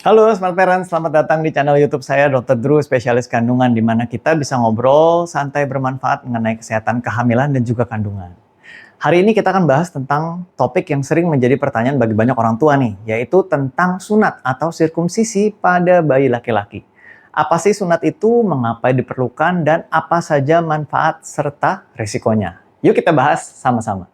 Halo Smart Parents, selamat datang di channel YouTube saya Dr. Drew, spesialis kandungan, di mana kita bisa ngobrol santai bermanfaat mengenai kesehatan kehamilan dan juga kandungan. Hari ini kita akan bahas tentang topik yang sering menjadi pertanyaan bagi banyak orang tua nih, yaitu tentang sunat atau sirkumsisi pada bayi laki-laki. Apa sih sunat itu, mengapa diperlukan, dan apa saja manfaat serta risikonya? Yuk kita bahas sama-sama.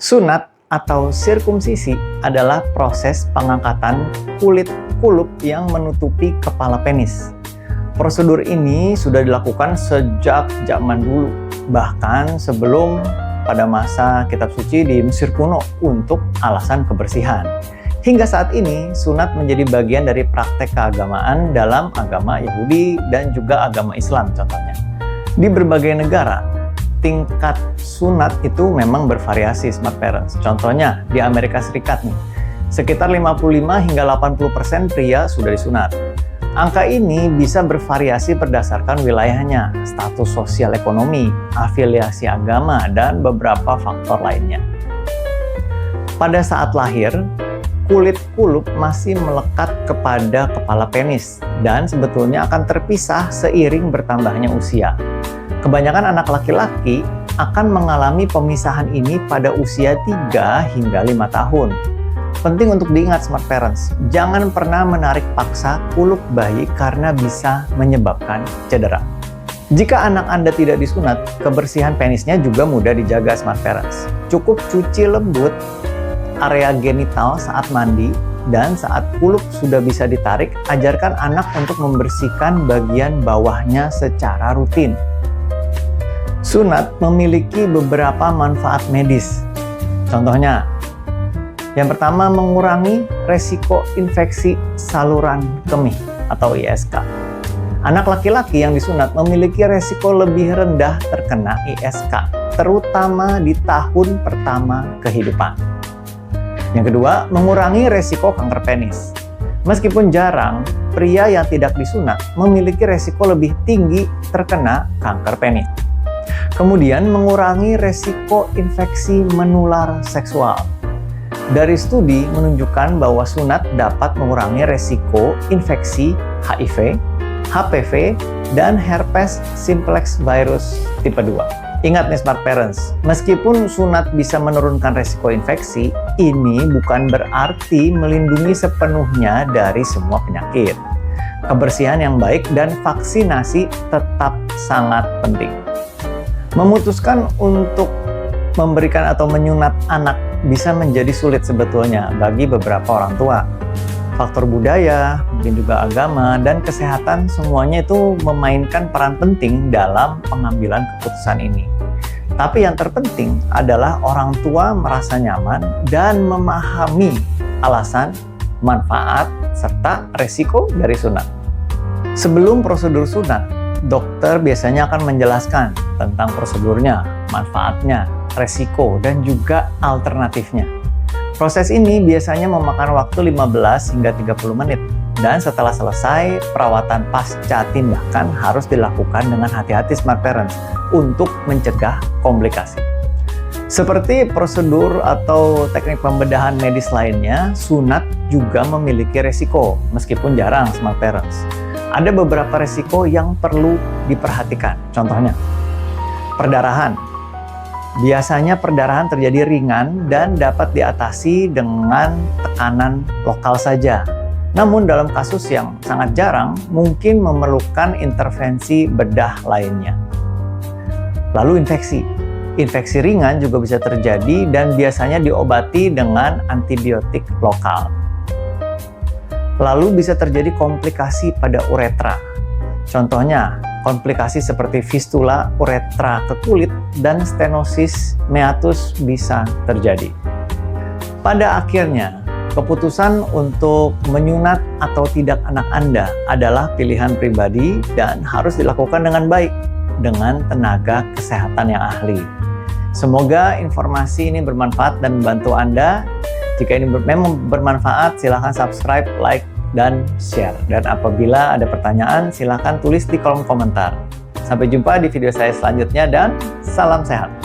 Sunat atau sirkumsisi adalah proses pengangkatan kulit kulup yang menutupi kepala penis. Prosedur ini sudah dilakukan sejak zaman dulu, bahkan sebelum pada masa kitab suci di Mesir kuno untuk alasan kebersihan. Hingga saat ini, sunat menjadi bagian dari praktek keagamaan dalam agama Yahudi dan juga agama Islam contohnya. Di berbagai negara, tingkat sunat itu memang bervariasi Smart Parents. Contohnya di Amerika Serikat nih, sekitar 55 hingga 80% pria sudah disunat. Angka ini bisa bervariasi berdasarkan wilayahnya, status sosial ekonomi, afiliasi agama, dan beberapa faktor lainnya. Pada saat lahir, kulit kulup masih melekat kepada kepala penis dan sebetulnya akan terpisah seiring bertambahnya usia. Kebanyakan anak laki-laki akan mengalami pemisahan ini pada usia 3 hingga 5 tahun. Penting untuk diingat Smart Parents, jangan pernah menarik paksa kulup bayi karena bisa menyebabkan cedera. Jika anak Anda tidak disunat, kebersihan penisnya juga mudah dijaga Smart Parents. Cukup cuci lembut area genital saat mandi, dan saat kulup sudah bisa ditarik, ajarkan anak untuk membersihkan bagian bawahnya secara rutin. Sunat memiliki beberapa manfaat medis. Contohnya, yang pertama mengurangi resiko infeksi saluran kemih atau ISK. Anak laki-laki yang disunat memiliki resiko lebih rendah terkena ISK, terutama di tahun pertama kehidupan. Yang kedua, mengurangi resiko kanker penis. Meskipun jarang, pria yang tidak disunat memiliki resiko lebih tinggi terkena kanker penis. Kemudian, mengurangi resiko infeksi menular seksual. Dari studi menunjukkan bahwa sunat dapat mengurangi resiko infeksi HIV, HPV, dan herpes simplex virus tipe 2. Ingat nih Smart Parents, meskipun sunat bisa menurunkan resiko infeksi, ini bukan berarti melindungi sepenuhnya dari semua penyakit. Kebersihan yang baik dan vaksinasi tetap sangat penting. Memutuskan untuk memberikan atau menyunat anak bisa menjadi sulit sebetulnya bagi beberapa orang tua. Faktor budaya, mungkin juga agama, dan kesehatan semuanya itu memainkan peran penting dalam pengambilan keputusan ini. Tapi yang terpenting adalah orang tua merasa nyaman dan memahami alasan, manfaat, serta resiko dari sunat. Sebelum prosedur sunat, dokter biasanya akan menjelaskan tentang prosedurnya, manfaatnya, resiko, dan juga alternatifnya. Proses ini biasanya memakan waktu 15 hingga 30 menit, dan setelah selesai, perawatan pasca tindakan harus dilakukan dengan hati-hati Smart Parents untuk mencegah komplikasi. Seperti prosedur atau teknik pembedahan medis lainnya, sunat juga memiliki resiko, meskipun jarang Smart Parents. Ada beberapa resiko yang perlu diperhatikan. Contohnya, perdarahan. Biasanya perdarahan terjadi ringan dan dapat diatasi dengan tekanan lokal saja. Namun dalam kasus yang sangat jarang, mungkin memerlukan intervensi bedah lainnya. Lalu infeksi. Infeksi ringan juga bisa terjadi dan biasanya diobati dengan antibiotik lokal. Lalu bisa terjadi komplikasi pada uretra. Contohnya, komplikasi seperti fistula uretra ke kulit dan stenosis meatus bisa terjadi. Pada akhirnya, keputusan untuk menyunat atau tidak anak Anda adalah pilihan pribadi dan harus dilakukan dengan baik dengan tenaga kesehatan yang ahli. Semoga informasi ini bermanfaat dan membantu Anda. Jika ini memang bermanfaat, silahkan subscribe, like, dan share. Dan apabila ada pertanyaan, silahkan tulis di kolom komentar. Sampai jumpa di video saya selanjutnya dan salam sehat.